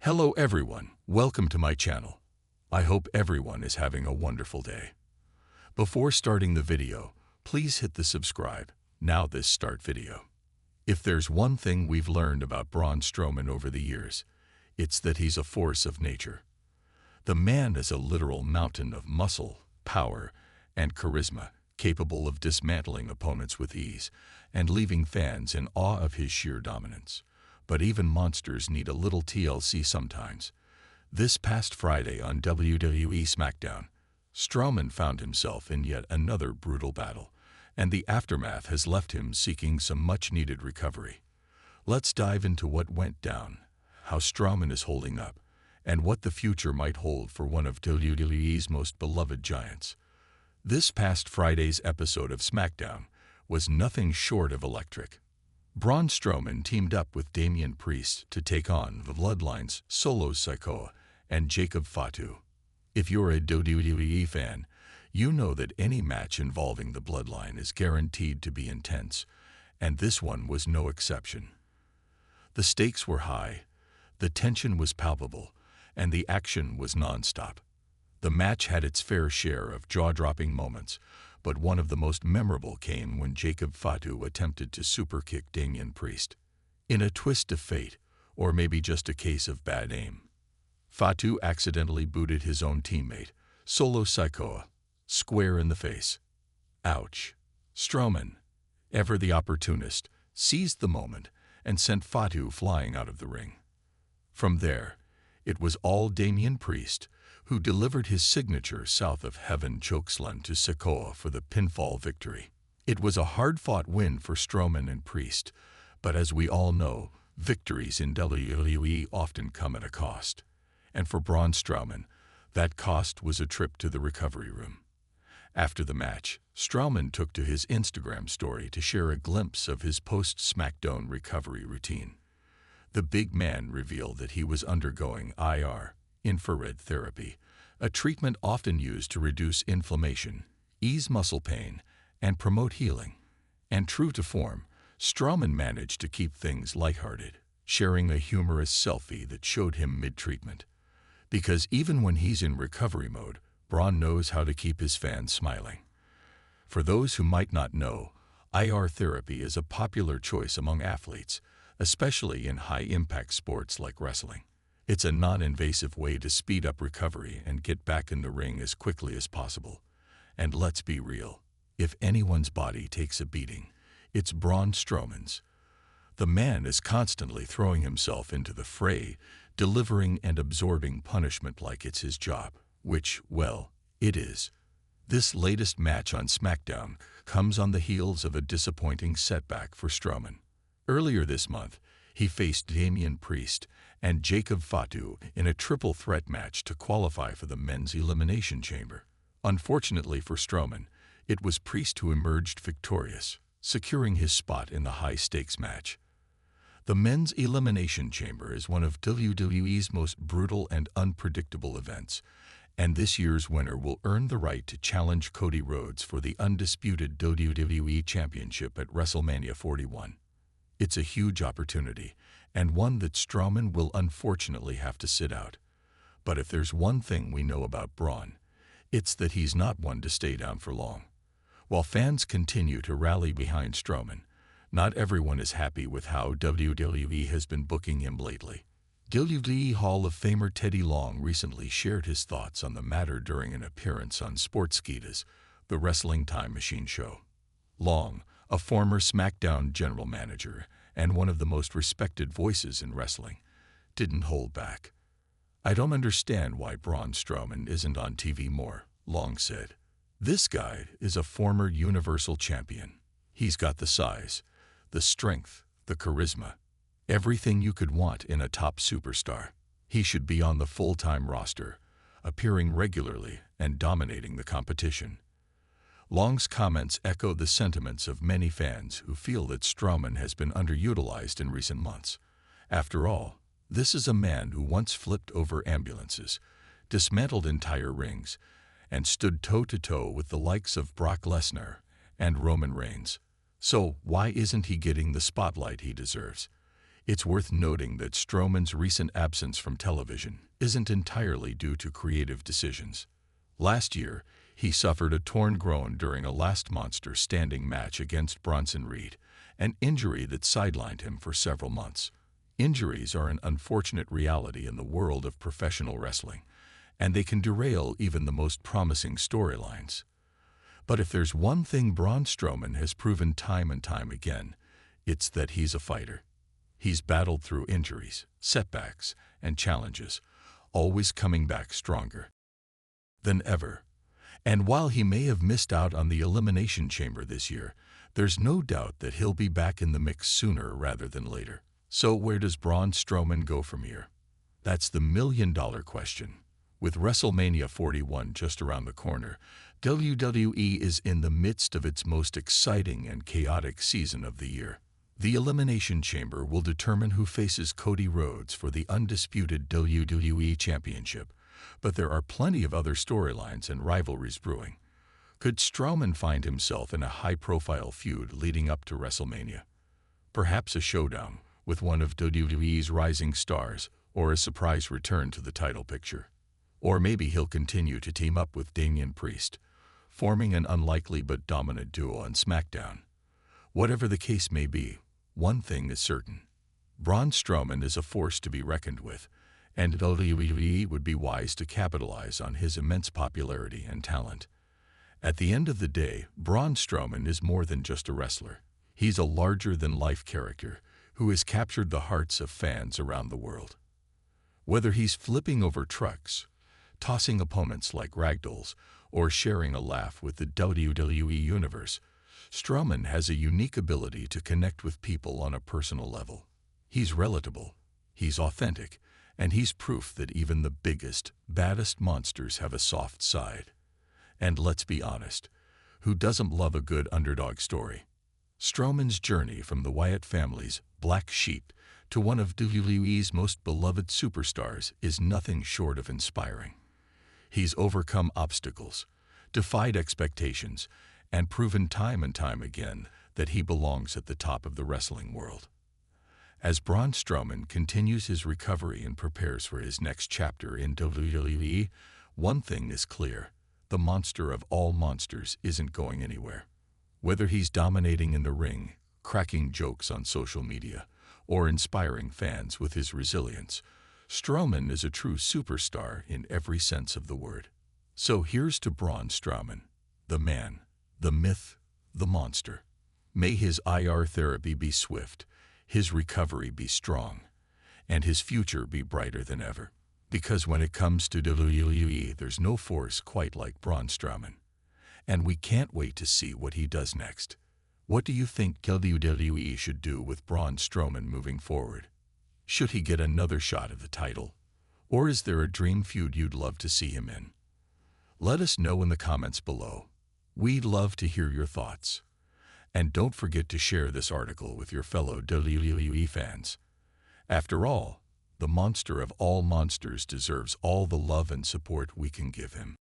Hello everyone, welcome to my channel. I hope everyone is having a wonderful day. Before starting the video, please hit the subscribe. Now this start video. If there's one thing we've learned about Braun Strowman over the years, it's that he's a force of nature. The man is a literal mountain of muscle, power, and charisma, capable of dismantling opponents with ease and leaving fans in awe of his sheer dominance. But even monsters need a little TLC sometimes. This past Friday on WWE SmackDown, Strowman found himself in yet another brutal battle, and the aftermath has left him seeking some much-needed recovery. Let's dive into what went down, how Strowman is holding up, and what the future might hold for one of WWE's most beloved giants. This past Friday's episode of SmackDown was nothing short of electric. Braun Strowman teamed up with Damian Priest to take on the Bloodline's Solo Sikoa and Jacob Fatu. If you're a WWE fan, you know that any match involving the Bloodline is guaranteed to be intense, and this one was no exception. The stakes were high, the tension was palpable, and the action was non-stop. The match had its fair share of jaw-dropping moments, but one of the most memorable came when Jacob Fatu attempted to superkick Damian Priest. In a twist of fate, or maybe just a case of bad aim, Fatu accidentally booted his own teammate, Solo Sikoa, square in the face. Ouch. Strowman, ever the opportunist, seized the moment and sent Fatu flying out of the ring. From there, it was all Damian Priest, who delivered his signature South of Heaven chokeslam to Sikoa for the pinfall victory. It was a hard-fought win for Strowman and Priest, but as we all know, victories in WWE often come at a cost. And for Braun Strowman, that cost was a trip to the recovery room. After the match, Strowman took to his Instagram story to share a glimpse of his post-SmackDown recovery routine. The big man revealed that he was undergoing IR, infrared therapy, a treatment often used to reduce inflammation, ease muscle pain, and promote healing. And true to form, Strowman managed to keep things lighthearted, sharing a humorous selfie that showed him mid-treatment. Because even when he's in recovery mode, Braun knows how to keep his fans smiling. For those who might not know, IR therapy is a popular choice among athletes, especially in high-impact sports like wrestling. It's a non-invasive way to speed up recovery and get back in the ring as quickly as possible. And let's be real, if anyone's body takes a beating, it's Braun Strowman's. The man is constantly throwing himself into the fray, delivering and absorbing punishment like it's his job, which, well, it is. This latest match on SmackDown comes on the heels of a disappointing setback for Strowman. Earlier this month, he faced Damian Priest and Jacob Fatu in a triple threat match to qualify for the men's elimination chamber. Unfortunately for Strowman, it was Priest who emerged victorious, securing his spot in the high-stakes match. The men's elimination chamber is one of WWE's most brutal and unpredictable events, and this year's winner will earn the right to challenge Cody Rhodes for the undisputed WWE Championship at WrestleMania 41. It's a huge opportunity, and one that Strowman will unfortunately have to sit out. But if there's one thing we know about Braun, it's that he's not one to stay down for long. While fans continue to rally behind Strowman, not everyone is happy with how WWE has been booking him lately. WWE Hall of Famer Teddy Long recently shared his thoughts on the matter during an appearance on Sportskeeda's The Wrestling Time Machine show. Long, a former SmackDown general manager and one of the most respected voices in wrestling, didn't hold back. "I don't understand why Braun Strowman isn't on TV more," Long said. "This guy is a former Universal Champion. He's got the size, the strength, the charisma, everything you could want in a top superstar. He should be on the full-time roster, appearing regularly and dominating the competition." Long's comments echo the sentiments of many fans who feel that Strowman has been underutilized in recent months. After all, this is a man who once flipped over ambulances, dismantled entire rings, and stood toe-to-toe with the likes of Brock Lesnar and Roman Reigns. So why isn't he getting the spotlight he deserves? It's worth noting that Strowman's recent absence from television isn't entirely due to creative decisions. Last year, he suffered a torn groin during a last Monster standing match against Bronson Reed, an injury that sidelined him for several months. Injuries are an unfortunate reality in the world of professional wrestling, and they can derail even the most promising storylines. But if there's one thing Braun Strowman has proven time and time again, it's that he's a fighter. He's battled through injuries, setbacks, and challenges, always coming back stronger than ever. And while he may have missed out on the Elimination Chamber this year, there's no doubt that he'll be back in the mix sooner rather than later. So where does Braun Strowman go from here? That's the million-dollar question. With WrestleMania 41 just around the corner, WWE is in the midst of its most exciting and chaotic season of the year. The Elimination Chamber will determine who faces Cody Rhodes for the undisputed WWE Championship, but there are plenty of other storylines and rivalries brewing. Could Strowman find himself in a high-profile feud leading up to WrestleMania? Perhaps a showdown with one of WWE's rising stars, or a surprise return to the title picture. Or maybe he'll continue to team up with Damian Priest, forming an unlikely but dominant duo on SmackDown. Whatever the case may be, one thing is certain. Braun Strowman is a force to be reckoned with, and WWE would be wise to capitalize on his immense popularity and talent. At the end of the day, Braun Strowman is more than just a wrestler. He's a larger-than-life character who has captured the hearts of fans around the world. Whether he's flipping over trucks, tossing opponents like ragdolls, or sharing a laugh with the WWE Universe, Strowman has a unique ability to connect with people on a personal level. He's relatable, he's authentic, and he's proof that even the biggest, baddest monsters have a soft side. And let's be honest, who doesn't love a good underdog story? Strowman's journey from the Wyatt family's black sheep to one of WWE's most beloved superstars is nothing short of inspiring. He's overcome obstacles, defied expectations, and proven time and time again that he belongs at the top of the wrestling world. As Braun Strowman continues his recovery and prepares for his next chapter in WWE, one thing is clear: the monster of all monsters isn't going anywhere. Whether he's dominating in the ring, cracking jokes on social media, or inspiring fans with his resilience, Strowman is a true superstar in every sense of the word. So here's to Braun Strowman, the man, the myth, the monster. May his IR therapy be swift, his recovery be strong, and his future be brighter than ever. Because when it comes to WWE, there's no force quite like Braun Strowman. And we can't wait to see what he does next. What do you think WWE should do with Braun Strowman moving forward? Should he get another shot at the title? Or is there a dream feud you'd love to see him in? Let us know in the comments below. We'd love to hear your thoughts. And don't forget to share this article with your fellow WWE fans. After all, the monster of all monsters deserves all the love and support we can give him.